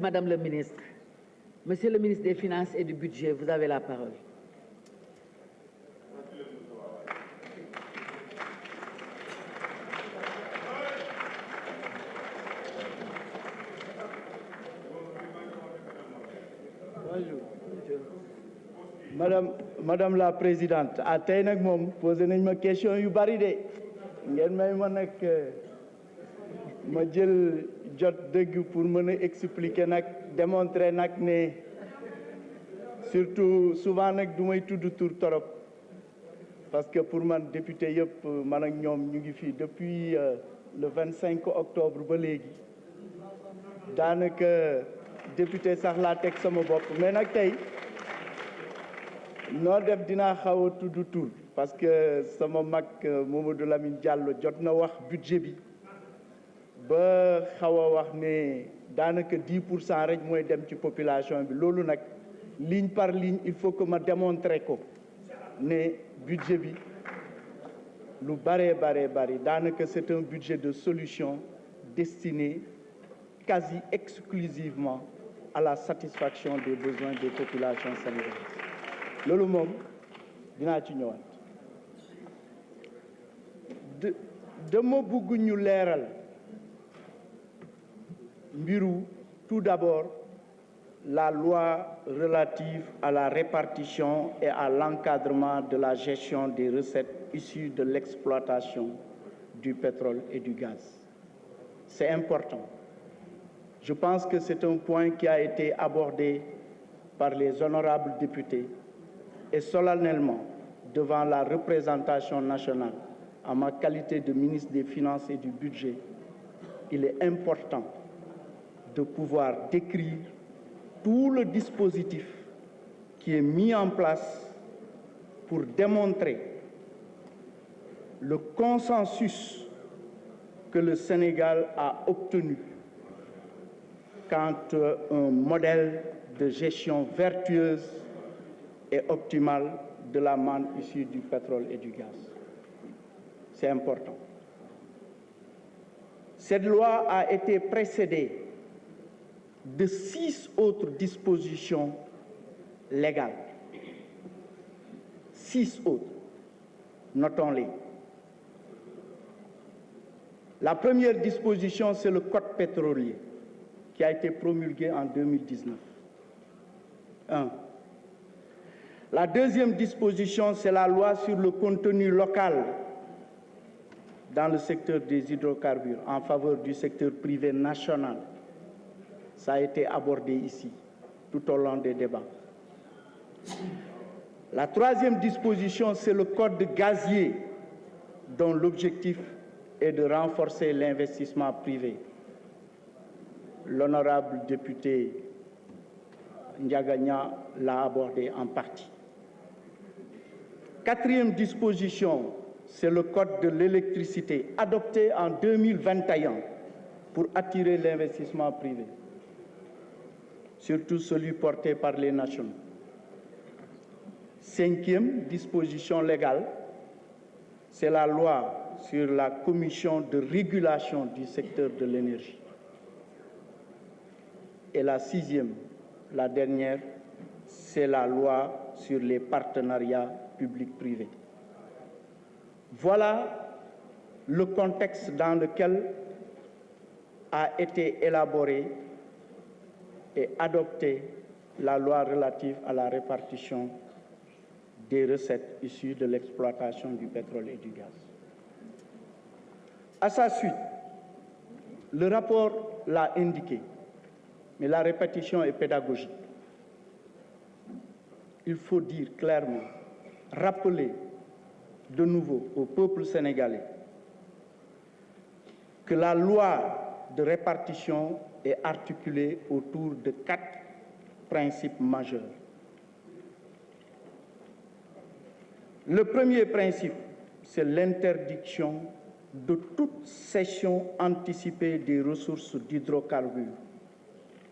Madame le ministre, Monsieur le ministre des Finances et du Budget, vous avez la parole. Bonjour. Madame la Présidente, à tey nag moom posé nañ ma question yu bari de ngeen may ma nag ma jël jot dëgg pour mën a expliquer nag démontrer nag ne surtout souvent nag du may tudd tur torop parce que pour man député yëpp man ak ñoom ñu ngi fii depuis le 25 octobre ba léegi daanaka député sax laa teg sama bopp mais nag tey noo def dinaa xaw a tudd tur parce que sama mag Mamadou Lamine Diallo jot na wax budget bi ba xaw a wax ne daanaka 10% rek mooy dem ci population bi loolu nag ligne par ligne il faut que ma démontrer ko ne budget bi lu bari daanaka c'est un budget de solution destiné quasi exclusivement à la satisfaction des besoins des populations sénégalaises loolu moom dinaa ci ñëwaat dama bëgg ñu leeral mbiru tout d'abord la loi relative à la répartition et à l'encadrement de la gestion des recettes issues de l'exploitation du pétrole et du gaz. C'est important. Je pense que c'est un point qui a été abordé par les honorables députés et solennellement devant la représentation nationale en ma qualité de ministre des Finances et du Budget, il est important de pouvoir décrire tout le dispositif qui est mis en place pour démontrer le consensus que le Sénégal a obtenu quant à un modèle de gestion vertueuse et optimale de la manne issue du pétrole et du gaz. C'est important. Cette loi a été précédée de 6 autres dispositions légales. 6 autres. Notons-les. La première disposition, c'est le Code pétrolier qui a été promulgué en 2019. 1. La deuxième disposition, c'est la loi sur le contenu local dans le secteur des hydrocarbures en faveur du secteur privé national. Ça a été abordé ici tout au long des débats. La troisième disposition, c'est le code gazier dont l'objectif est de renforcer l'investissement privé. L'honorable député Ndiagagna l'a abordé en partie. Quatrième disposition, c'est le code de l'électricité adopté en 2021 pour attirer l'investissement privé, surtout celui porté par les nationaux. Cinquième disposition légale, c'est la loi sur la commission de régulation du secteur de l'énergie. Et la sixième, la dernière, c'est la loi sur les partenariats public-privé. Voilà le contexte dans lequel a été élaborée et adoptée la loi relative à la répartition des recettes issues de l'exploitation du pétrole et du gaz. À sa suite, le rapport l'a indiqué, mais la répétition est pédagogique. Il faut dire clairement, rappeler de nouveau au peuple sénégalais que la loi de répartition est articulée autour de 4 principes majeurs. Le premier principe, c'est l'interdiction de toute cession anticipée des ressources d'hydrocarbures.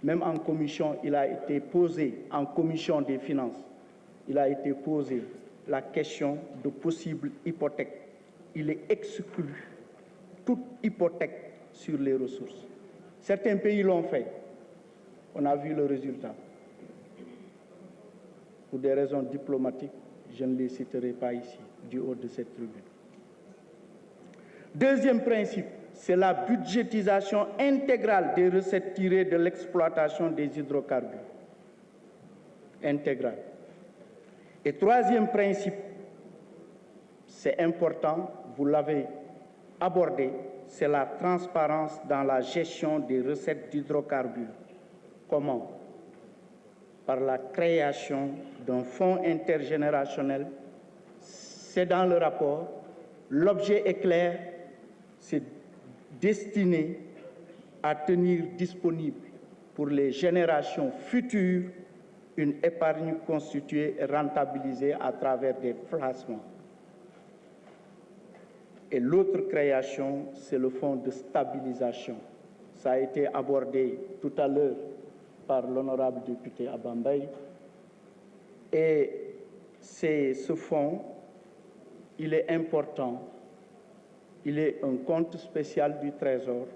Même en commission, il a été posé, en commission des finances, il a été posé la question de possibles hypothèques. Il est exclu toute hypothèque sur les ressources. Certains pays l'ont fait. On a vu le résultat. Pour des raisons diplomatiques, je ne les citerai pas ici, du haut de cette tribune. Deuxième principe, c'est la budgétisation intégrale des recettes tirées de l'exploitation des hydrocarbures. Intégrale. Et troisième principe, c'est important, vous l'avez abordé, c'est la transparence dans la gestion des recettes d'hydrocarbures. Comment? Par la création d'un fonds intergénérationnel. C'est dans le rapport. L'objet est clair. C'est destiné à tenir disponible pour les générations futures une épargne constituée et rentabilisée à travers des placements. Et l'autre création, c'est le fonds de stabilisation. Ça a été abordé tout à l'heure par l'honorable député Abambaye. Et ce fonds, il est important. Il est un compte spécial du Trésor.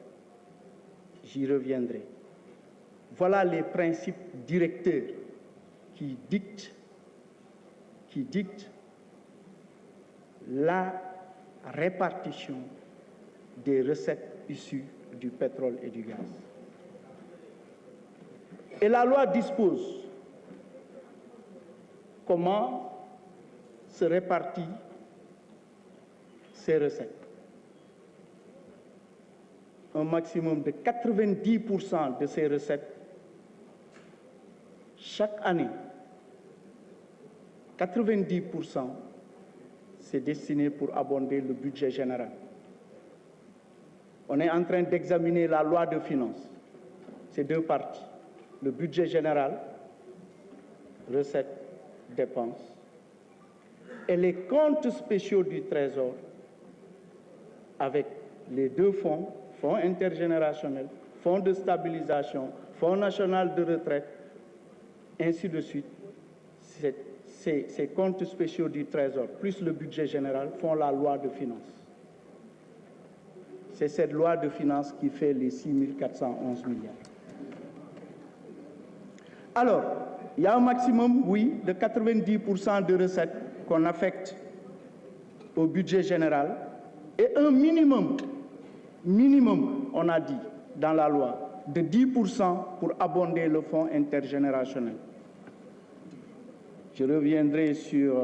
J'y reviendrai. Voilà les principes directeurs qui dictent la répartition des recettes issues du pétrole et du gaz. Et la loi dispose comment se répartissent ces recettes. Un maximum de 90% de ces recettes chaque année. 90%, c'est destiné pour abonder le budget général. On est en train d'examiner la loi de finances. C'est deux parties. Le budget général, recettes, dépenses, et les comptes spéciaux du Trésor avec les deux fonds, fonds intergénérationnel, fonds de stabilisation, fonds national de retraite, ainsi de suite. Ces comptes spéciaux du Trésor, plus le budget général, font la loi de finances. C'est cette loi de finances qui fait les 6 411 milliards. Alors, il y a un maximum, oui, de 90% de recettes qu'on affecte au budget général et un minimum, on a dit dans la loi, de 10% pour abonder le fonds intergénérationnel. Je reviendrai sur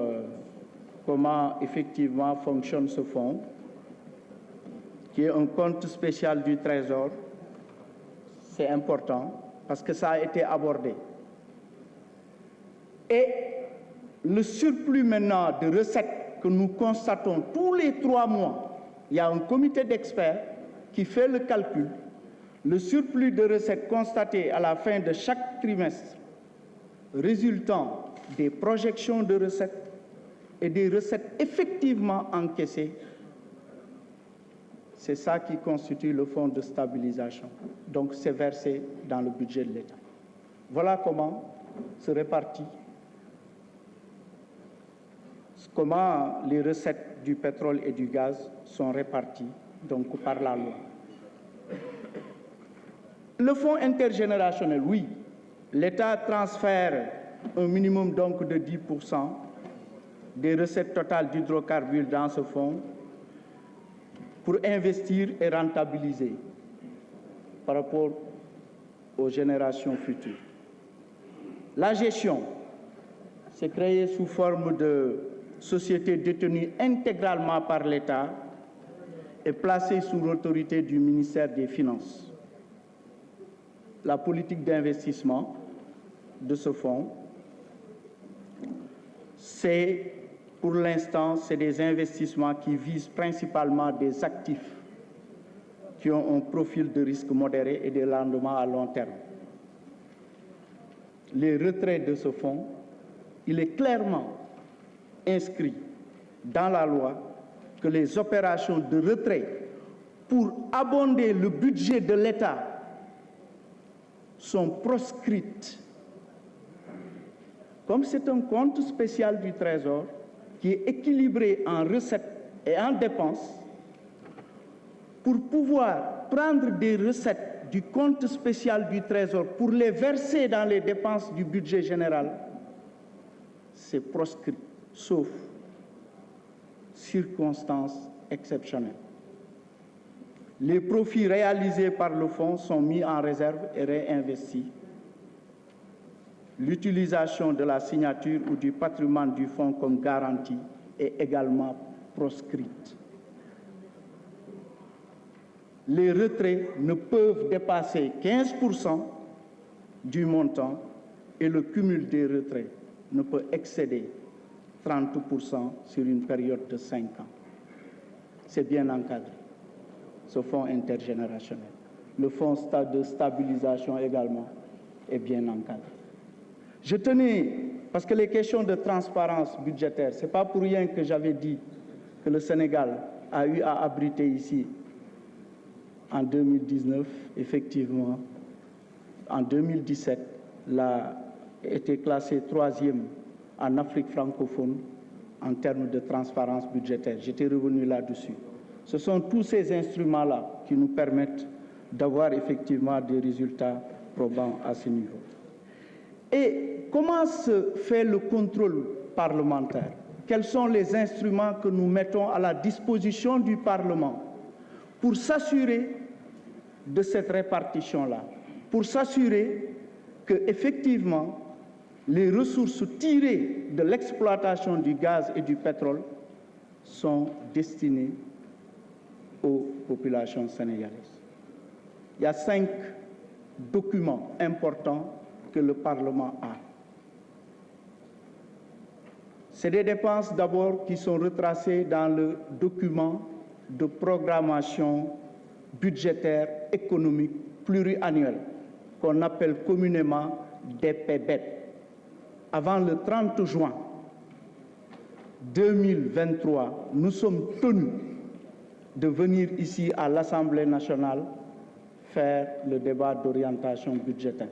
comment effectivement fonctionne ce fonds, qui est un compte spécial du Trésor. C'est important parce que ça a été abordé. Et le surplus maintenant de recettes que nous constatons tous les 3 mois, il y a un comité d'experts qui fait le calcul. Le surplus de recettes constaté à la fin de chaque trimestre résultant des projections de recettes et des recettes effectivement encaissées, c'est ça qui constitue le fonds de stabilisation. Donc c'est versé dans le budget de l'État. Voilà comment se répartit, comment les recettes du pétrole et du gaz sont réparties donc par la loi. Le fonds intergénérationnel, oui, l'État transfère un minimum donc de 10% des recettes totales d'hydrocarbures dans ce fonds pour investir et rentabiliser par rapport aux générations futures. La gestion, c'est créé sous forme de société détenue intégralement par l'État et placée sous l'autorité du ministère des Finances. La politique d'investissement de ce fonds, c'est, pour l'instant, c'est des investissements qui visent principalement des actifs qui ont un profil de risque modéré et des rendements à long terme. Les retraits de ce fonds, il est clairement inscrit dans la loi que les opérations de retrait pour abonder le budget de l'État sont proscrites. Comme c'est un compte spécial du Trésor qui est équilibré en recettes et en dépenses, pour pouvoir prendre des recettes du compte spécial du Trésor pour les verser dans les dépenses du budget général, c'est proscrit, sauf circonstances exceptionnelles. Les profits réalisés par le fonds sont mis en réserve et réinvestis. L'utilisation de la signature ou du patrimoine du fonds comme garantie est également proscrite. Les retraits ne peuvent dépasser 15% du montant et le cumul des retraits ne peut excéder 30% sur une période de 5 ans. C'est bien encadré, ce fonds intergénérationnel. Le fonds de stabilisation également est bien encadré. Je tenais, parce que les questions de transparence budgétaire, ce n'est pas pour rien que j'avais dit que le Sénégal a eu à abriter ici en 2019, effectivement, en 2017, l'a été classé 3e en Afrique francophone en termes de transparence budgétaire. J'étais revenu là-dessus. Ce sont tous ces instruments-là qui nous permettent d'avoir effectivement des résultats probants à ce niveau. Et comment se fait le contrôle parlementaire? Quels sont les instruments que nous mettons à la disposition du Parlement pour s'assurer de cette répartition-là, pour s'assurer qu'effectivement, les ressources tirées de l'exploitation du gaz et du pétrole sont destinées aux populations sénégalaises? Il y a 5 documents importants que le Parlement a. C'est des dépenses d'abord qui sont retracées dans le document de programmation budgétaire économique pluriannuel qu'on appelle communément DPBET. Avant le 30 juin 2023, nous sommes tenus de venir ici à l'Assemblée nationale faire le débat d'orientation budgétaire.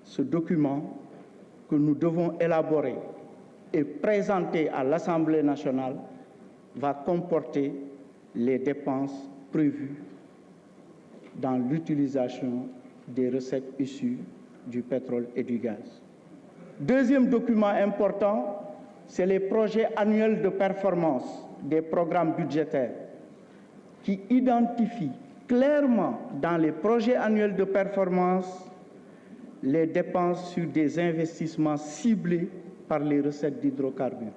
Ce document que nous devons élaborer et présenter à l'Assemblée nationale va comporter les dépenses prévues dans l'utilisation des recettes issues du pétrole et du gaz. Deuxième document important, c'est les projets annuels de performance des programmes budgétaires qui identifient clairement dans les projets annuels de performance les dépenses sur des investissements ciblés par les recettes d'hydrocarbures.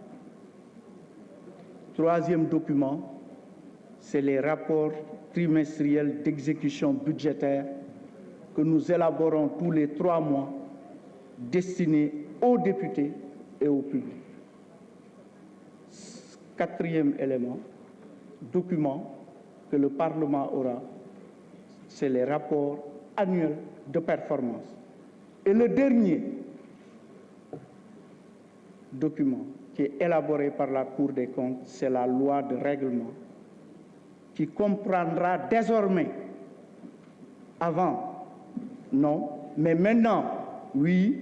Troisième document, c'est les rapports trimestriels d'exécution budgétaire que nous élaborons tous les 3 mois, destinés aux députés et au public. Quatrième document que le Parlement aura, c'est les rapports annuels de performance. Et le dernier document qui est élaboré par la Cour des comptes, c'est la loi de règlement qui comprendra désormais, avant, non, mais maintenant, oui,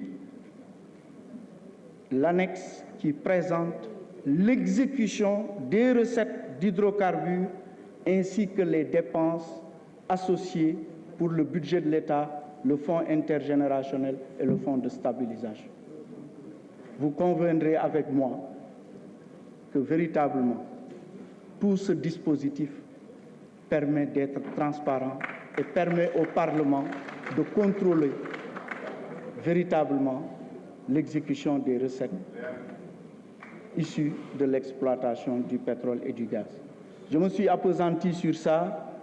l'annexe qui présente l'exécution des recettes d'hydrocarbures ainsi que les dépenses associées pour le budget de l'État, le fonds intergénérationnel et le fonds de stabilisation. Vous conviendrez avec moi que véritablement tout ce dispositif permet d'être transparent et permet au Parlement de contrôler véritablement l'exécution des recettes issues de l'exploitation du pétrole et du gaz. Je me suis appesanti sur ça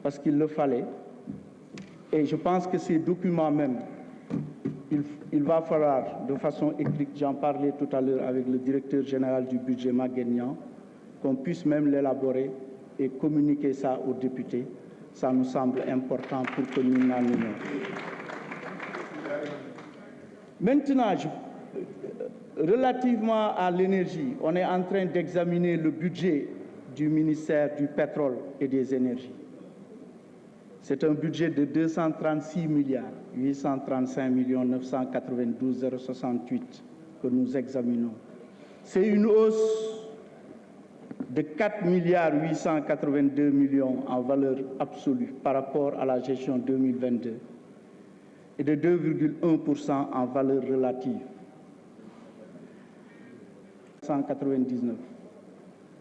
parce qu'il le fallait et je pense que ces documents même, il va falloir de façon écrite, j'en parlais tout à l'heure avec le directeur général du budget Maguignan, qu'on puisse même l'élaborer et communiquer ça aux députés. Ça nous semble important pour que nous n'en ayons. Maintenant, relativement à l'énergie, on est en train d'examiner le budget du ministère du pétrole et des énergies. C'est un budget de 236 835 992 068 que nous examinons. C'est une hausse de 4 milliards 882 millions en valeur absolue par rapport à la gestion 2022 et de 2,1% en valeur relative. 199.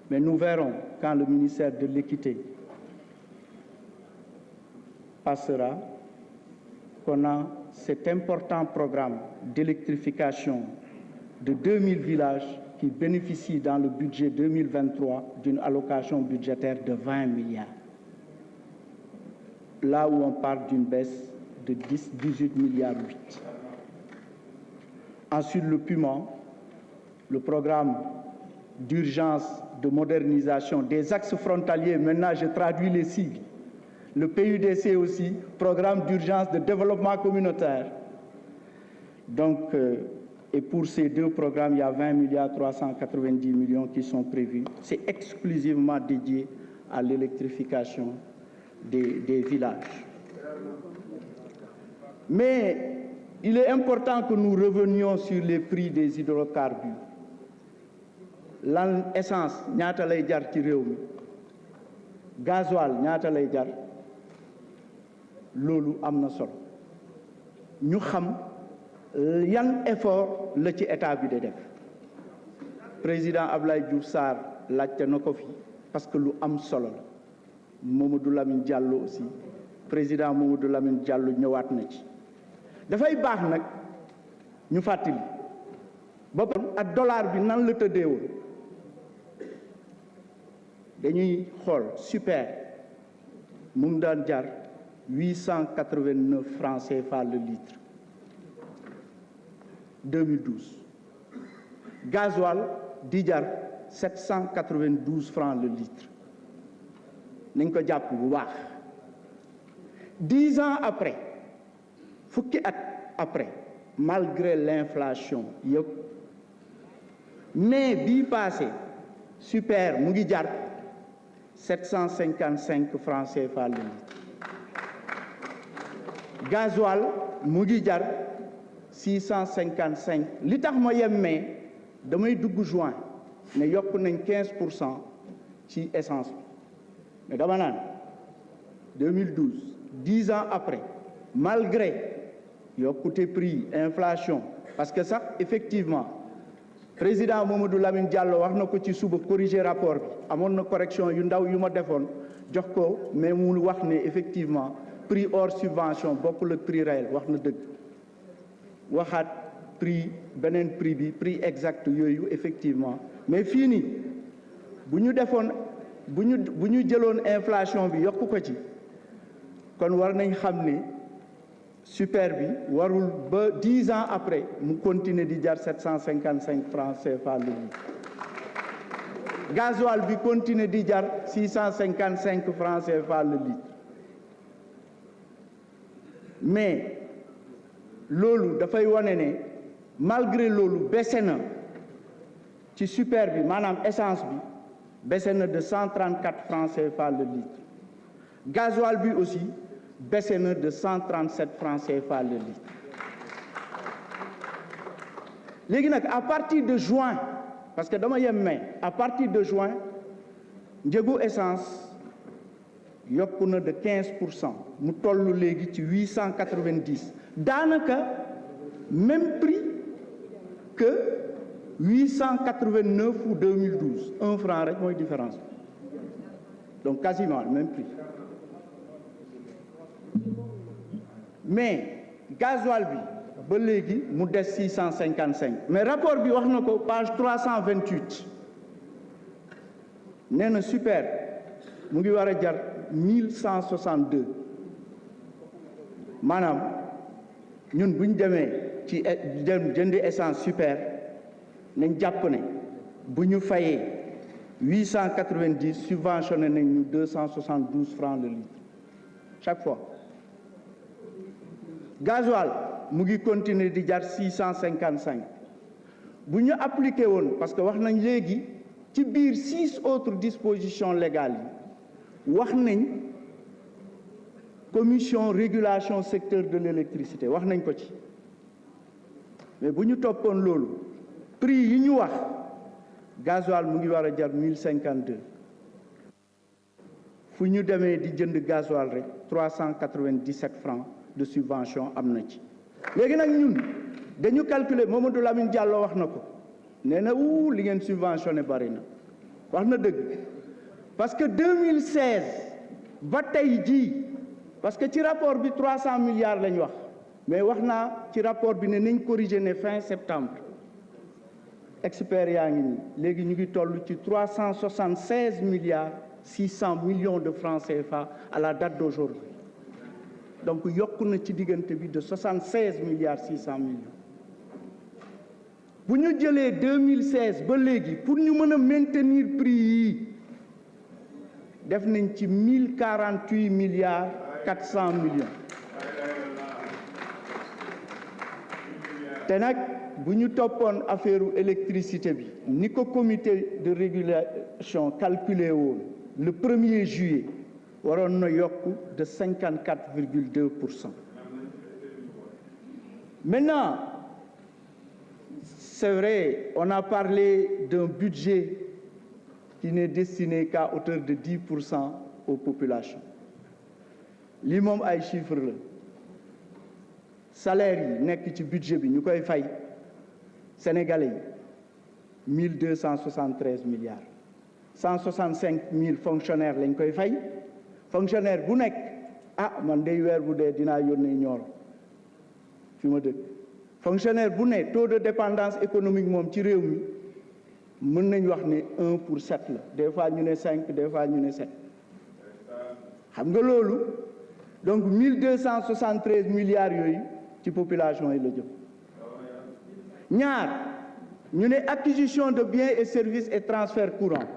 Mais nous verrons quand le ministère de l'Équité passera qu'on a cet important programme d'électrification de 2000 villages qui bénéficient dans le budget 2023 d'une allocation budgétaire de 20 milliards. Là où on parle d'une baisse de 18 milliards 8. Ensuite, le PUMA, le programme d'urgence de modernisation des axes frontaliers. Maintenant, je traduis les sigles. Le PUDC aussi, programme d'urgence de développement communautaire. Donc, et pour ces deux programmes, il y a 20 milliards 390 millions qui sont prévus. C'est exclusivement dédié à l'électrification des villages. Mais il est important que nous revenions sur les prix des hydrocarbures. L'essence, ñaata lay jar ci réew mi, gasoil ñaata lay jar, loolu am na solo ñu xam yan effort la ci état bi de def. Président Abdoulaye Diouf Sarr laajte na ko fi parce que lu am solo la. Mamadou Lamine Diallo aussi, président Mamadou Lamine Diallo ñëwaat na ci. dafay baax nag ñu fàttali ba ak dollar bi nan la tëddee woon. dañuy xool super mu ngi daan jar 889 francs CFA le litre 2012. Gasoil di jar 792 francs le litre. nañ ko jàpp bu baax. 10 ans après, fukki at après, malgré l'inflation yëpp, mai bii passé super mu ngi jar 755 francs CFA le litre. Gasoil mu ngi jar 655. li tax ma yem mai damay dugg juin ne yokk nañ 15% ci essence bi mais dama naan 2012 10 ans après, malgré yokkute prix inflation, parce que ça effectivement président Mamadou Lamine Diallo wax na ko ci suba corriger rapport bi amoon na correction yu ndaw yu ma defoon jox ko, mais mu wax ne effectivement prix hors subvention bokkul ak prix réel, wax na dëgg. waxaat prix beneen prix bi prix exact yooyu effectivement, mais fii nii bu ñu defoon bu ñu jëloon inflation bi yokku ko ci kon war nañ xam ne super bi warul ba 10 ans après mu continuer di jar 755 francs CFA le litre. Gasoil bi continuer di jar 655 francs CFA le litre. mais loolu dafay wane ne malgré loolu baissé na ci super bi maanaam essence bi baissé na de 134 francs CFA le litre. Gasoil bi aussi baissé na de 137 francs CFA le litre. léegi nag à partir de juin, parce que dama yem mai, à partir de juin njëgu essence yokku na de 15%, mu toll léegi ci 890, daanaka même prix que 889 ou 2012, 1 franc rek mooy différence, donc quasiment le même prix. mais gasoil bi ba léegi mu des 655, mais rapport bi wax na ko page 328 nee na super mu ngi war a jar 1162. maanaam ñun buñ demee ci jëndi essence super nañ jàpp ne bu ñu fayee 890 subventionné nañ ñu 272 francs le litre chaque fois. Gasoil mu ngi continuer di jar 655. bu ñu appliqué woon, parce que wax nañ léegi ci biir 6 autres dispositions légales yi wax nañ commission régulation secteur de l'électricité wax nañ ko ci, mais bu ñu toppoon loolu prix yi ñu wax gasoil mu ngi war a jar 1052 fu ñu demee di jënd gasoil rek 397 francs de subvention am na ci. léegi nag ñun dañu calculer Mamadou Lamine Diallo wax na ko nee na li ngeen subventionné bari na wax na dëgg parce que 2016 ba tey jii parce que ci rapport bi 300 milliards lañ wax mais wax naa ci rapport bi ne nañ corriger ne fin septembre experts yaa ngi nii léegi ñu ngi toll ci 376 milliards 600 millions de francs CFA à la date d'aujourd'hui donc yokku na ci diggante bi de 76 milliards 600 millions bu ñu jëlee 2016 ba léegi pour ñu mën a maintenir prix yi def nañ ci 1048 milliards 400 millions te nag bu ñu toppoon affaire électricité bi ni ko comité de régulation calculé woon le 1er juillet waroon na yokk de 54,2%. Maintenant, c'est vrai, on a parlé d'un budget qui n'est destiné qu'à hauteur de 10% aux populations. Li moom ay chiffres la salaire yi nekk ci budget bi ñu koy fay sénégalais yi 1273 milliards 165 000 fonctionnaires lañ koy fay fonctionnaire bu nekk man day weer bu dee dinaa yónnee Nioro fi ma dëkk fonctionnaire bu ne taux de dépendance économique moom ci réew mi mën nañ wax ne 1 pour 7 la des fois ñu ne 5 des fois ñu ne 7 xam nga loolu donc 1273 milliards yooyu ci population yi la jëm ñaar ñu ne acquisition de biens et services et transfert courant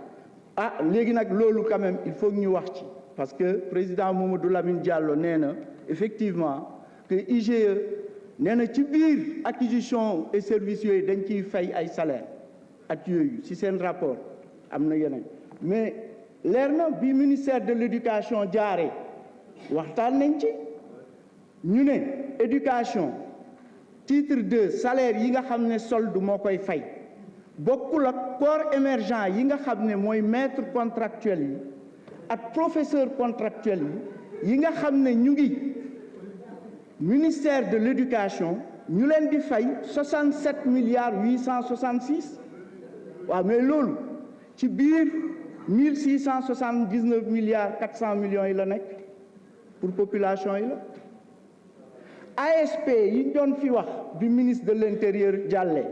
léegi nag loolu quand même il faut que ñu wax ci parce que président Mamadou Lamine Diallo nee na effectivement que IGE nee na ci biir acquisition et services yooyu dañ ciy fay ay salaire at yooyu ci seen rapport am na yeneen mais leer na bi ministère de l'éducation jaaree waxtaan nañ ci ñu ne éducation titre 2 salaire yi nga xam ne solde moo koy fay bokkul ak corps émergent yi nga xam ne mooy maître contractuel yi ak professeur contractuel yi nga xam ne ñu ngi ministère de l'éducation ñu leen di fay 67 milliards 866 waaw mais loolu ci biir 1679 milliards 400 millions yi la nekk pour population yi la ASP yi ñu doon fi wax bi ministre de l'intérieur jàllee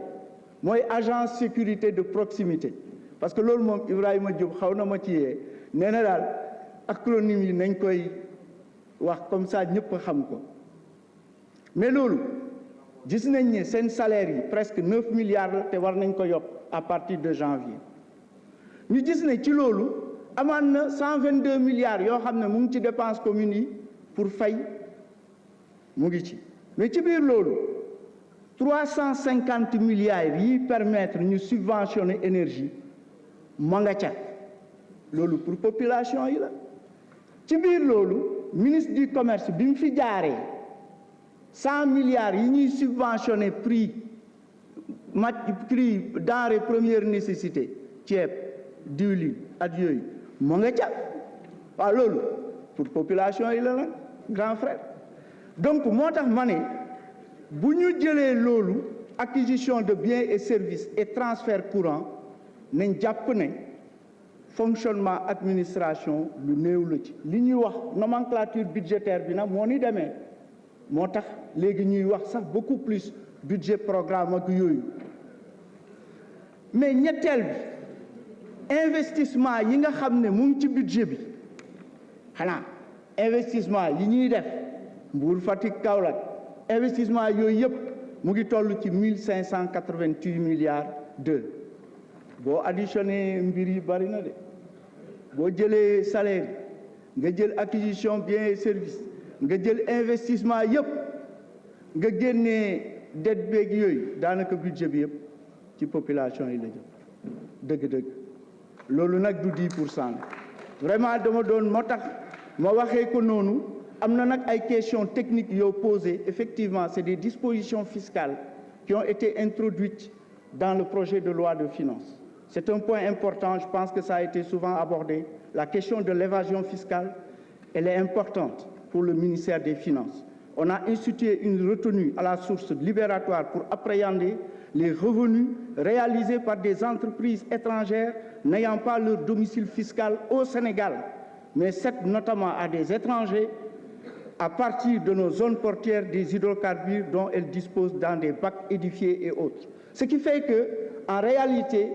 mooy agence sécurité de proximité parce que loolu moom Ibrahima Diop xaw na ma ci yee nee na daal acronyme yi nañ koy wax comme ça ñëpp xam ko mais loolu gis nañ ne seen salaire yi presque 9 milliards la te war nañ ko yokk à partir de janvier ñu gis ne ci loolu amaan na 122 milliards yoo xam ne mu ngi ci dépense communes yi pour fay mu ngi ci mais ci biir loolu 350 milliards yi permettre ñu subventionner énergie ma nga ca loolu pour population yi la ci biir loolu ministre du commerce bi mu fi jaaree 100 milliards yi ñuy subventionner prix denrée première nécessité ceeb diwlin ak yooyu ma nga ca waaw loolu pour population yi la grand frère donc moo tax ma ne bu ñu jëlee loolu acquisition de biens et services et transfert courant nañ jàpp ne fonctionnement administration lu néew la ci li ñuy wax nomenclature budgétaire bi nag moo ni demee moo tax léegi ñuy wax sax beaucoup plus budget programme ak yooyu mais ñetteel bi investissement yi nga xam ne mu ngi ci budget bi xanaa investissement yi ñuy def Mbour Fatick Kaolack investissement yooyu yëpp mu ngi toll ci 1588 milliards boo additionné mbir yi bari na de boo jëlee salaire nga jël acquisition biens et services nga jël investissement yëpp nga génnee dette beeg yooyu daanaka budget bi yëpp ci population yi la jëm dëgg-dëgg loolu nag du 10% vraiment dama doon moo tax ma waxee ko noonu am na nag ay questions techniques yoo posées effectivement c'est des dispositions fiscales qui ont été introduites dans le projet de loi de finances C'est un point important, je pense que ça a été souvent abordé. La question de l'évasion fiscale, elle est importante pour le ministère des Finances. On a institué une retenue à la source libératoire pour appréhender les revenus réalisés par des entreprises étrangères n'ayant pas leur domicile fiscal au Sénégal, mais cèdent notamment à des étrangers à partir de nos zones portières des hydrocarbures dont elles disposent dans des bacs édifiés et autres. Ce qui fait qu'en réalité,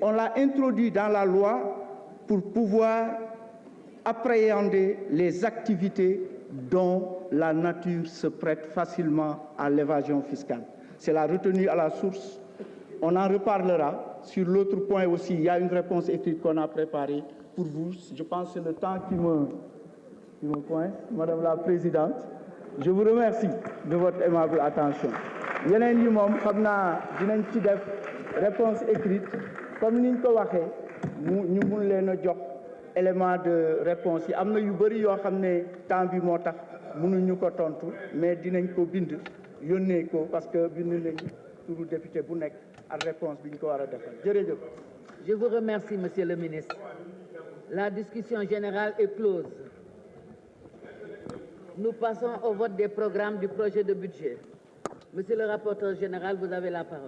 on l'a introduit dans la loi pour pouvoir appréhender les activités dont la nature se prête facilement à l'évasion fiscale. C'est la retenue à la source. On en reparlera. Sur l'autre point aussi, il y a une réponse écrite qu'on a préparée pour vous. Je pense que c'est le temps qui me coince, Madame la Présidente. Je vous remercie de votre aimable attention. yeneen yi moom xam naa dinañ ci def réponse écrite comme niñ ko waxee ñu mun leen a jox élément de réponse yi am na yu bëri yoo xam ne temps bi moo tax mënuñu ko tontu mais dinañ ko bind yónnee ko parce que bind nañ turu député bu nekk ak réponse bi ñu ko war a defal jërëjëf. Je vous remercie, Monsieur le ministre. La discussion générale est close. Nous passons au vote des programmes du projet de budget. Monsieur le rapporteur général, vous avez la parole.